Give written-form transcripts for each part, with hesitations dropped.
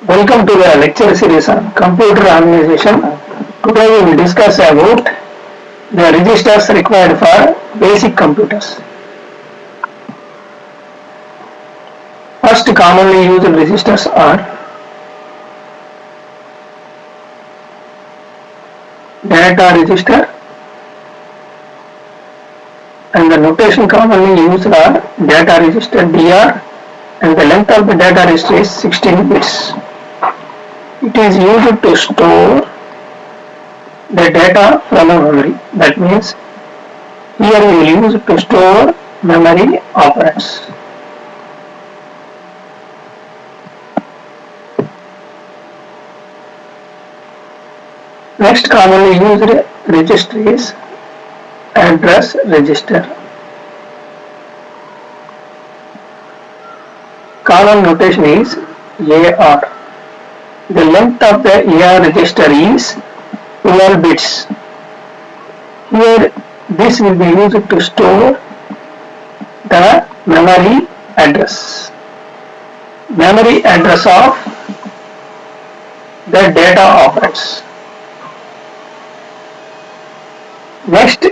Welcome to the lecture series on computer organization. Today we will discuss about the registers required for basic computers. First commonly used registers are data register, and the notation commonly used are data register DR, and the length of the data register is 16 bits. It is used to store the data from a memory. That means here we will use it to store memory operands. Next commonly used register is address register. Common notation is AR. The length of the AR register is 12 bits. Here this will be used to store the memory address. Memory address of the data operands. Next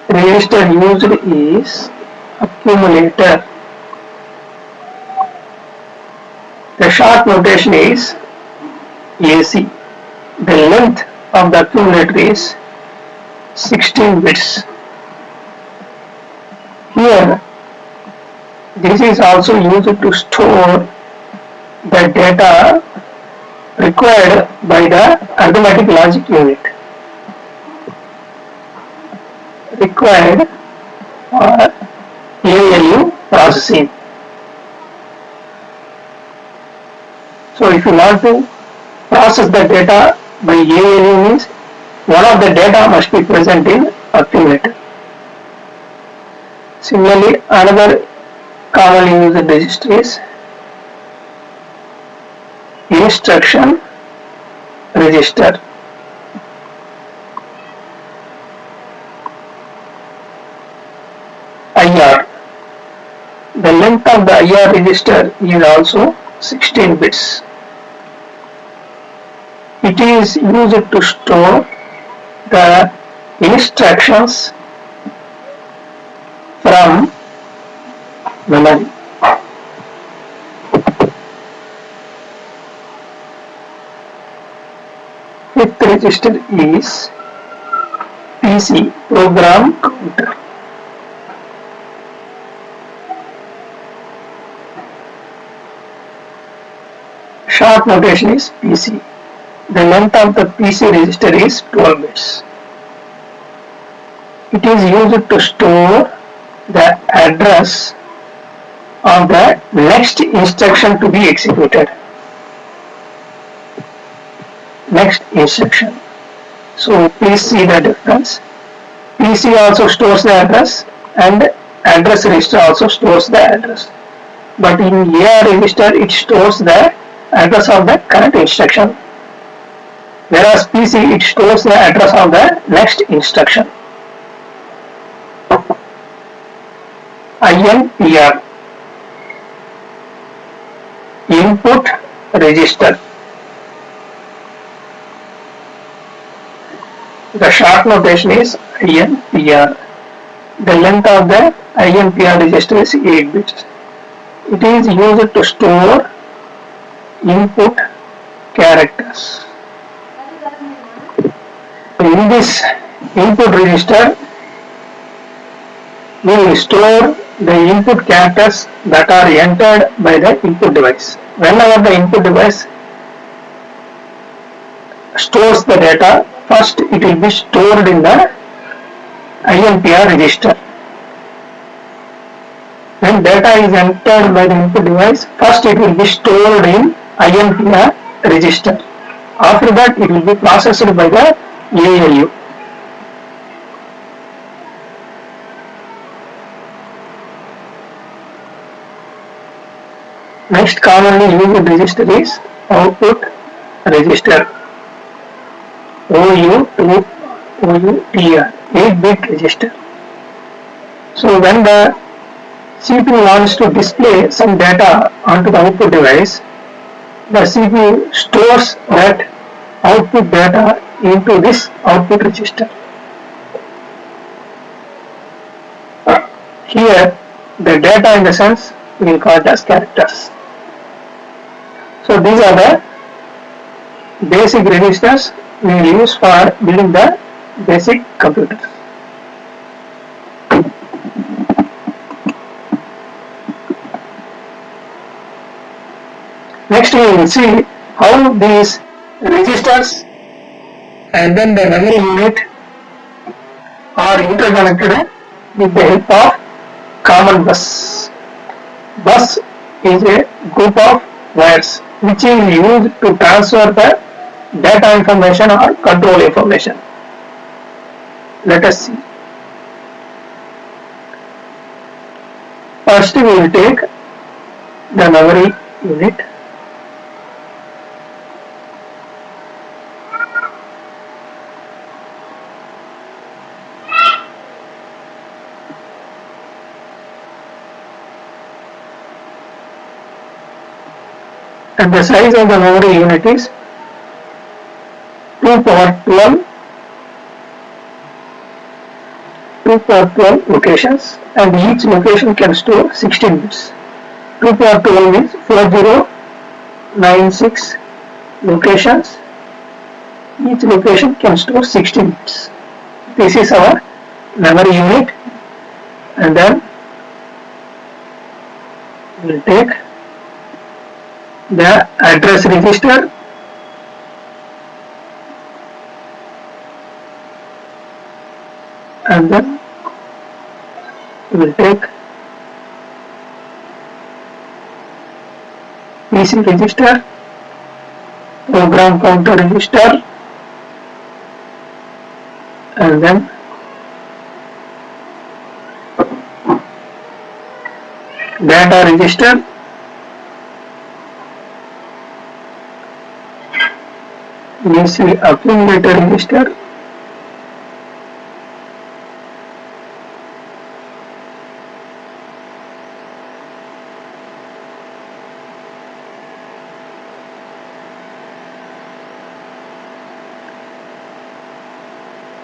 register used is accumulator. The short notation is AC. The length of the accumulator is 16 bits. Here this is also used to store the data required by the arithmetic logic unit. Required for ALU processing. So if you want to process the data by ALU means one of the data must be present in accumulator. Similarly, another commonly used register is instruction register. IR. The length of the IR register is also 16 bits. It is used to store the instructions from memory. Fifth register is PC, program counter. Short notation is PC. The length of the PC register is 12 bits. It is used to store the address of the next instruction to be executed. Next instruction. So please see the difference. PC also stores the address and address register also stores the address. But in AR register it stores the address of the current instruction, whereas PC it stores the address of the next instruction. INPR, input register. The short notation is INPR. The length of the INPR register is 8 bits. It is used to store input characters. In this input register, we will store the input characters that are entered by the input device. Whenever the input device stores the data, first it will be stored in the INPR register. When data is entered by the input device, first it will be stored in INPR register. After that it will be processed by the ALU. Next commonly used register is output register. OUTR, 8-bit register. So when the CPU wants to display some data onto the output device, the CPU stores that output data into this output register. Here, the data in the sense we will call it as characters. So these are the basic registers we will use for building the basic computers. Next we will see how these registers and then the memory unit are interconnected with the help of common bus. Bus is a group of wires which is used to transfer the data information or control information. Let us see. First we will take the memory unit. And the size of the memory unit is 2 power 12 locations, and each location can store 16 bits. 2 power 12 means 4096 locations. Each location can store 16 bits. This is our memory unit, and then we will take the address register, and then we will take PC register, program counter register, and then data register, PC accumulator register,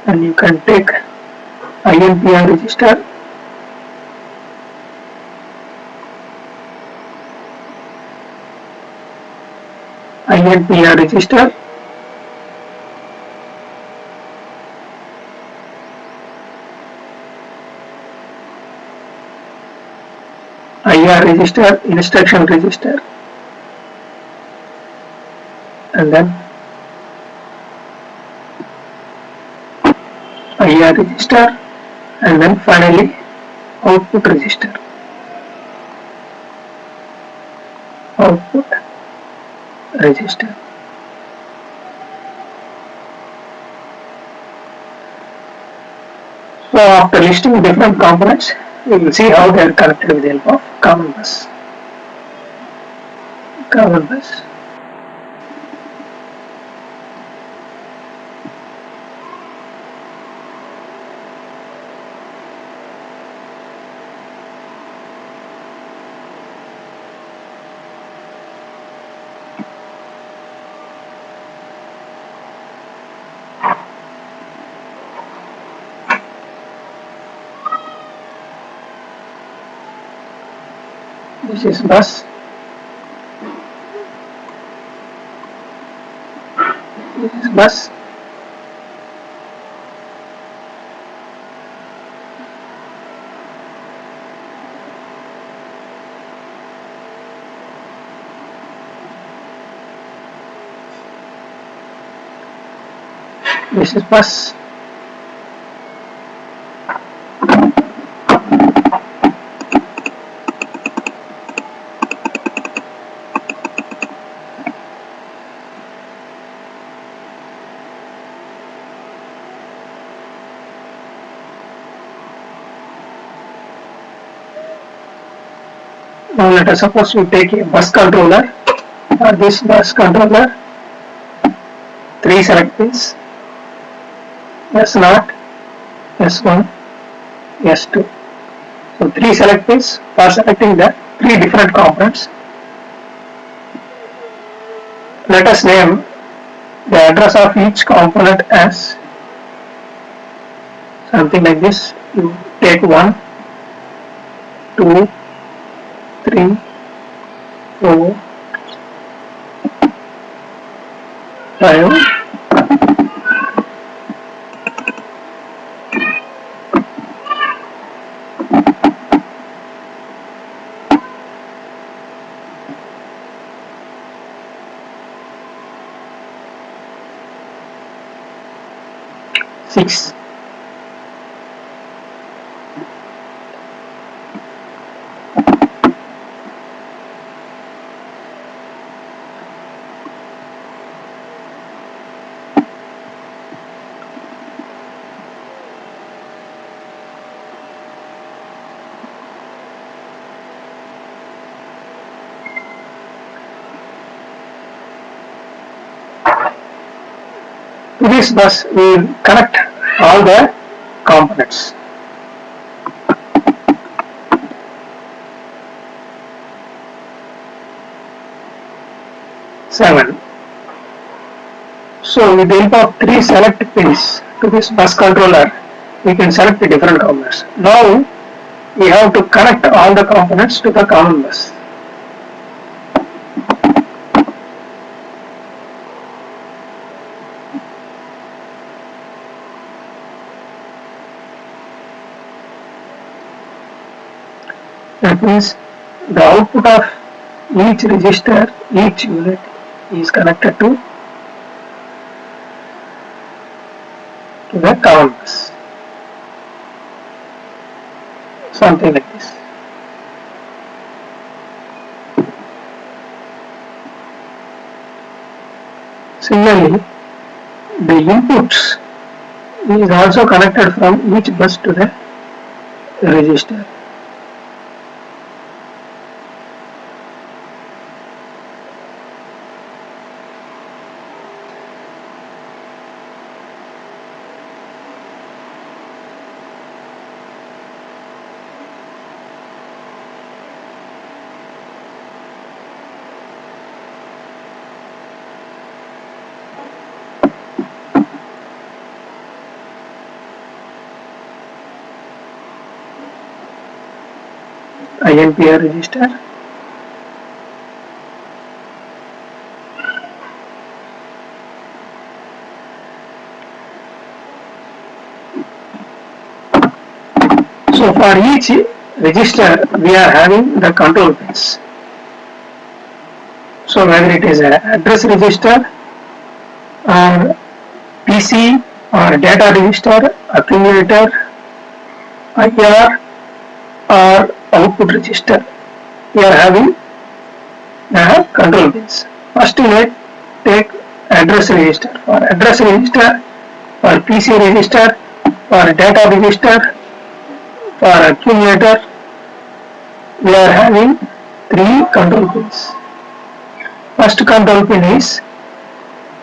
and you can take INPR register, INPR register, IR register, instruction register, and then IR register, and then finally output register. Output register. So after listing different components, we will see how they are connected with the help of common bus. Common bus. This is bus. This is bus. This is bus. Now let us suppose we take a bus controller. For this bus controller, 3 select pins: S0, S1, S2. So 3 select pins for selecting the 3 different components. let us name the address of each component as something like this. You take 1, 2, 3, 4, 5, 6. To this bus we will connect all the components. Seven. So with the help of 3 select pins to this bus controller, we can select the different components. Now we have to connect all the components to the common bus. That means the output of each register, each unit is connected to the common bus. Something like this. Similarly, the inputs is also connected from each bus to the register. INPR register, so for each register we are having the control pins. So whether it is an address register or PC or data register, accumulator, IR or output register, we are having the control pins. First we take address register. For address register, for PC register, for data register, for accumulator, we are having 3 control pins. First control pin is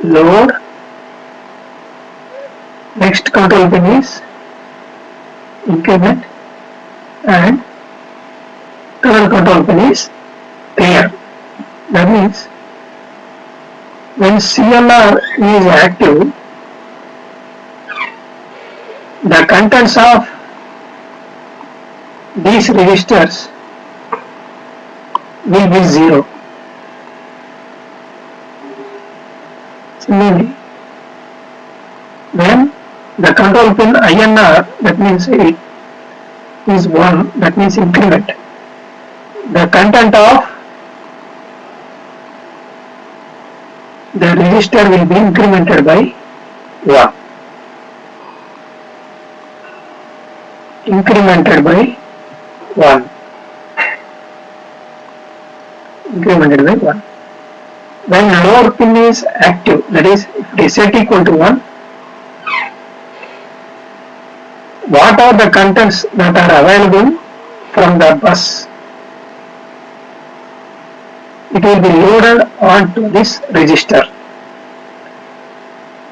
load, next control pin is increment, and third control pin is clear. That means when CLR is active, the contents of these registers will be 0. Similarly, when the control pin INR, that means it is 1, that means increment, the content of the register will be incremented by 1. Incremented by 1. Incremented by 1. When load pin is active, that is, if it is set equal to 1, what are the contents that are available from the bus? It will be loaded onto this register.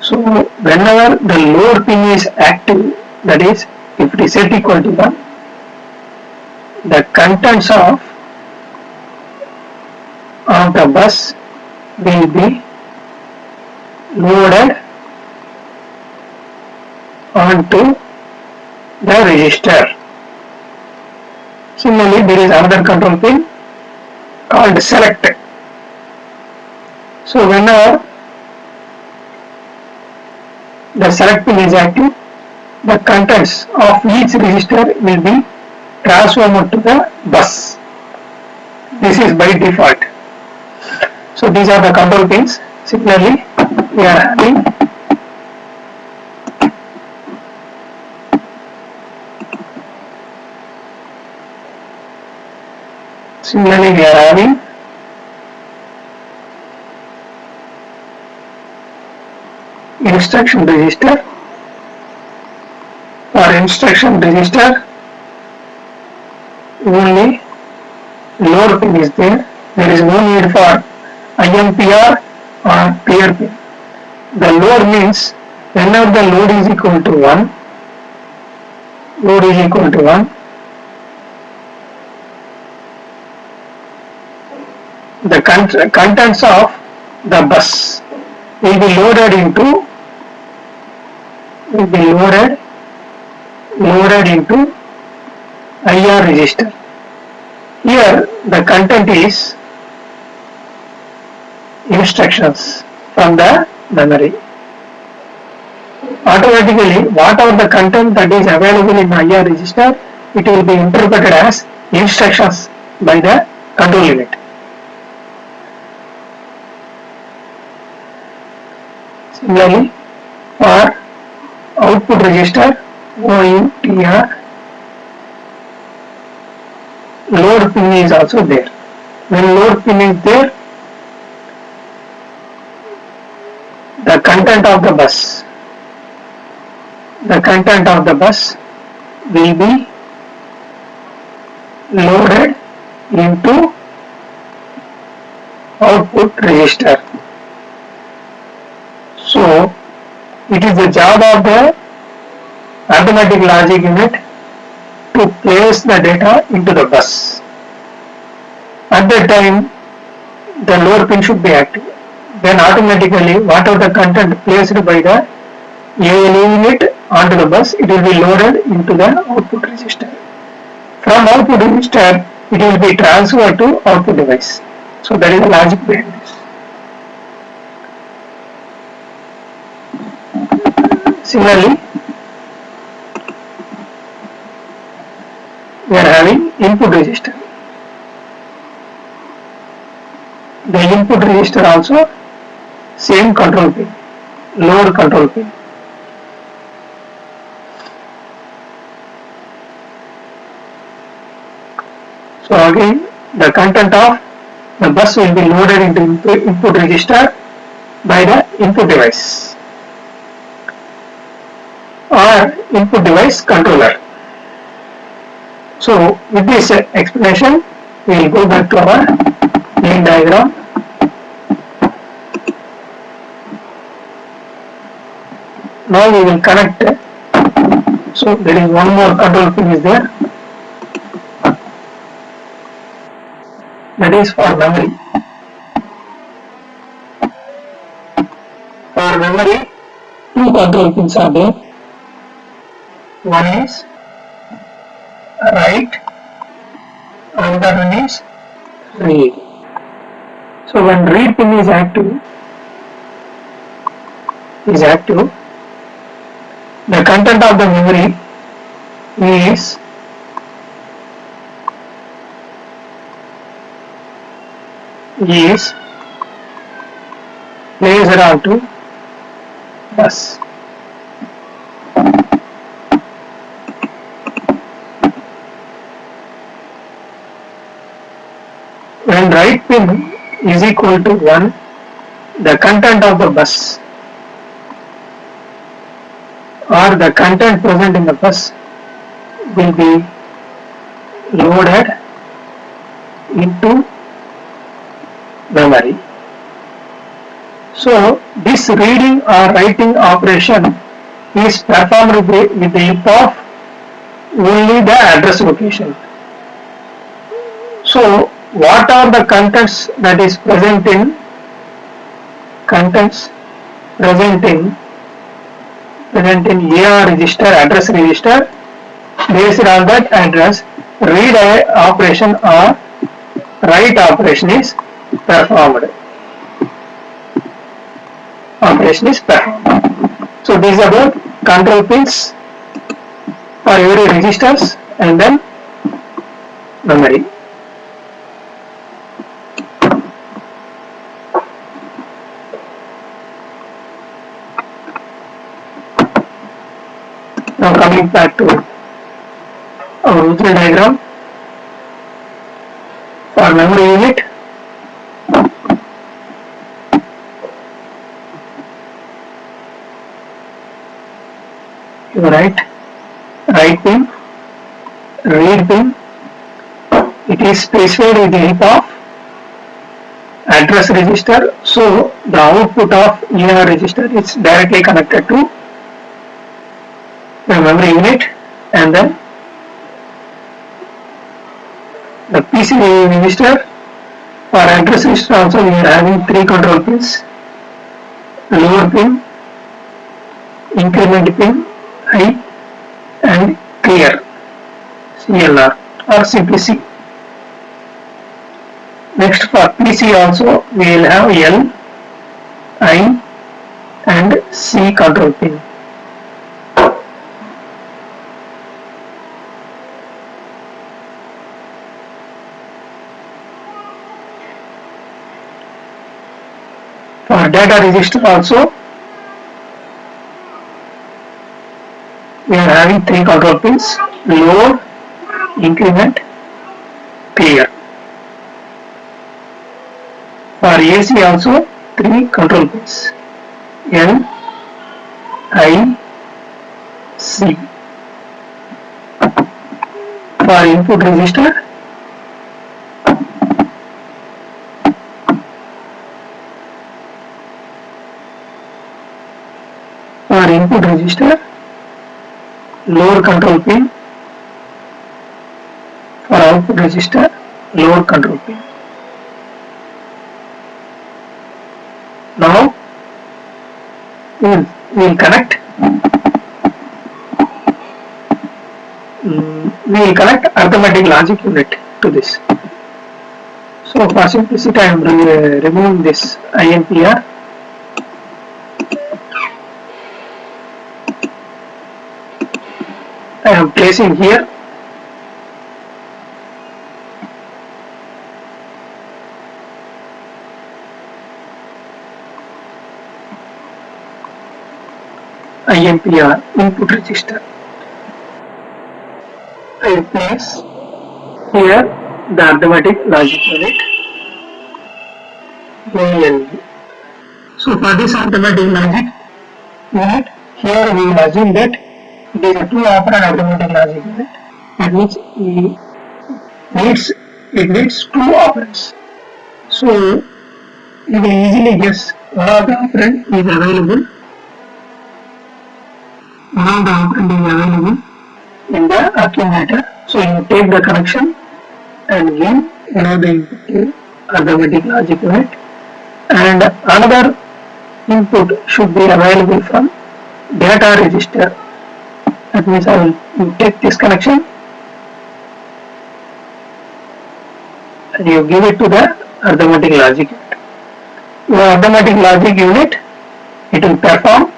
So whenever the load pin is active, that is, if it is set equal to 1, the contents of the bus will be loaded onto the register. Similarly, there is another control pin called select. So whenever the select pin is active, the contents of each register will be transformed to the bus. This is by default. So these are the control pins. Similarly, we are having instruction register. For instruction register, only load pin is there. There is no need for IMPR or clear pin. The load means whenever the load is equal to 1, the contents of the bus will be loaded into IR register. Here the content is instructions from the memory. Automatically, whatever the content that is available in IR register, it will be interpreted as instructions by the control unit. Similarly, for output register, OUTR, load pin is also there. When load pin is there, the content of the bus will be loaded into output register. So it is the job of the arithmetic logic unit to place the data into the bus. At that time, the load pin should be active. Then automatically, whatever the content placed by the ALU unit onto the bus, it will be loaded into the output register. From output register, it will be transferred to output device. So that is the logic behind this. Similarly, we are having input register. The input register also same control pin, load control pin. So again, the content of the bus will be loaded into input register by the input device or input device controller. So with this explanation, we will go back to our main diagram. Now we will connect. So there is one more control pin is there. That is for memory. For memory, two control pins are there. One is write, another one is read. So when read pin is active, the content of the memory is placed onto bus. When write pin is equal to 1, the content of the bus or the content present in the bus will be loaded into memory. So this reading or writing operation is performed with the help of only the address location. So what are the contents that is present in present in AR register, address register. Based on that address, read operation or write operation is performed. So this is about control pins for every registers and then memory. Now coming back to our original diagram for memory unit. You write pin, read pin. It is specified with the help of address register. So the output of AR register is directly connected to the memory unit, and then the PC register. For address register also we are having 3 control pins: lower pin, increment pin, high, and clear, CLR or simply C. Next for PC also we will have L, I, and C control pin. For data register also we are having 3 control pins: load, increment, clear. For AC also 3 control pins: L, I, C. For input register lower control pin. For output register, lower control pin. Now we will connect. We will connect arithmetic logic unit to this. So for simplicity, I am removing this INPR. I am placing here INPR input register. I will place here the arithmetic logic unit ALU. So for this arithmetic logic unit, here we will assume that it is a 2-operand arithmetic logic unit. That means it needs 2 operands. So you can easily guess one of the operand is available. One of the operand is available in the accumulator. So you take the connection and give one of the input to arithmetic logic unit, and another input should be available from data register. That means I will take this connection and you give it to the arithmetic logic unit. Your arithmetic logic unit, it will perform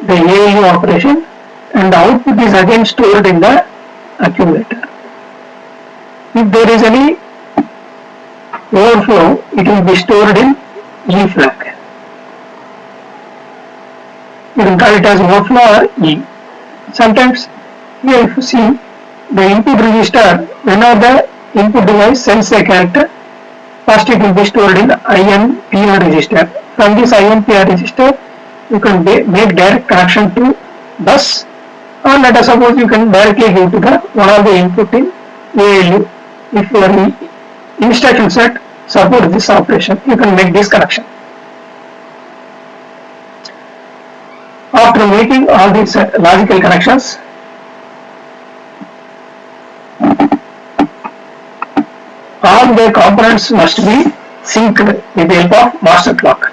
the ALU operation, and the output is again stored in the accumulator. If there is any overflow, it will be stored in E flag. You can call it as overflow or E. Sometimes here if you see the input register, whenever the input device sends a character, first it will be stored in the INPR register. From this INPR register, you can make direct connection to bus, or let us suppose you can directly give to the one of the input in ALU. If your instruction set support this operation, you can make this connection. After making all these logical connections, all the components must be synced with the help of master clock.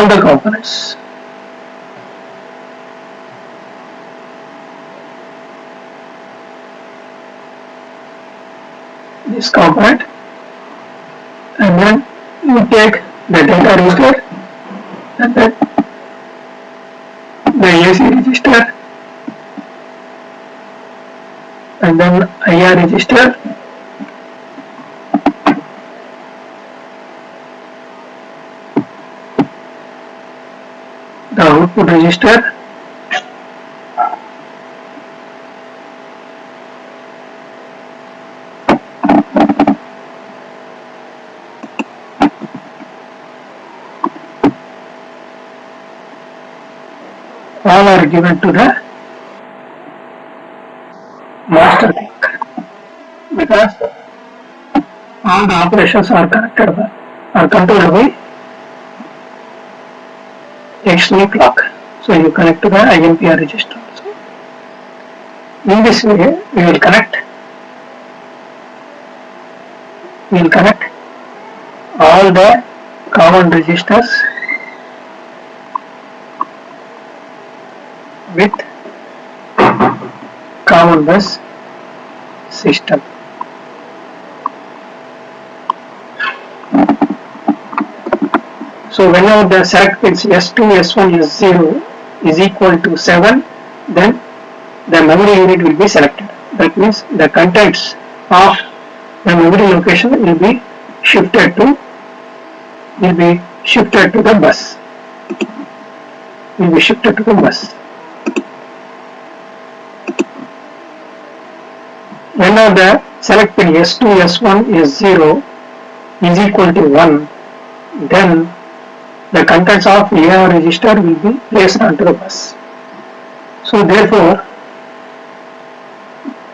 all the components. This component, and then you take the data register and then the AC register and then IR register the output register all are given to the master link because all the operations are controlled by external clock. So you connect to the IMPR register also. In this way we will connect all the common registers with common bus system. So whenever the select pins S2, S1, S0 is equal to 7, then the memory unit will be selected. That means the contents of the memory location will be shifted to the bus. Whenever the select pin S2, S1, S0 is equal to 1, then the contents of AR register will be placed onto the bus. So therefore,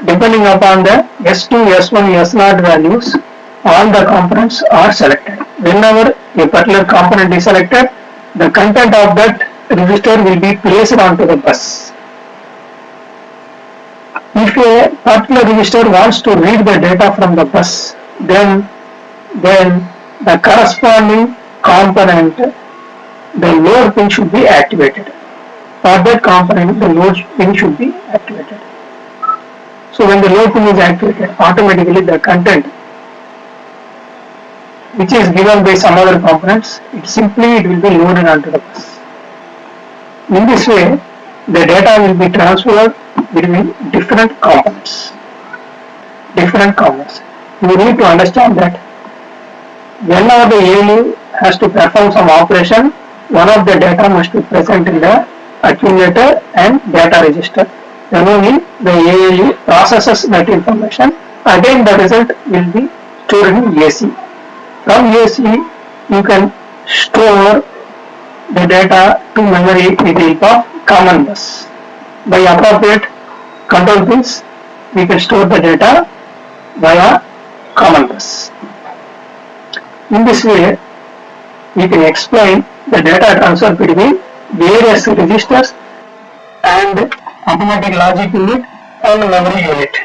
depending upon the S2, S1, S0 values, all the components are selected. Whenever a particular component is selected, the content of that register will be placed onto the bus. If a particular register wants to read the data from the bus, then the corresponding component, the load pin should be activated. For that component, the load pin should be activated. So when the load pin is activated, automatically the content which is given by some other components, it will be loaded onto the bus. In this way, the data will be transferred between different components. You need to understand that whenever the ALU has to perform some operation, one of the data must be present in the accumulator and data register. Then only the ALU processes that information. Again, the result will be stored in AC. From AC, you can store the data to memory with the help of common bus. By appropriate control pins, we can store the data via common bus. In this way, we can explain the data transfer between various registers and automatic logic unit and memory unit.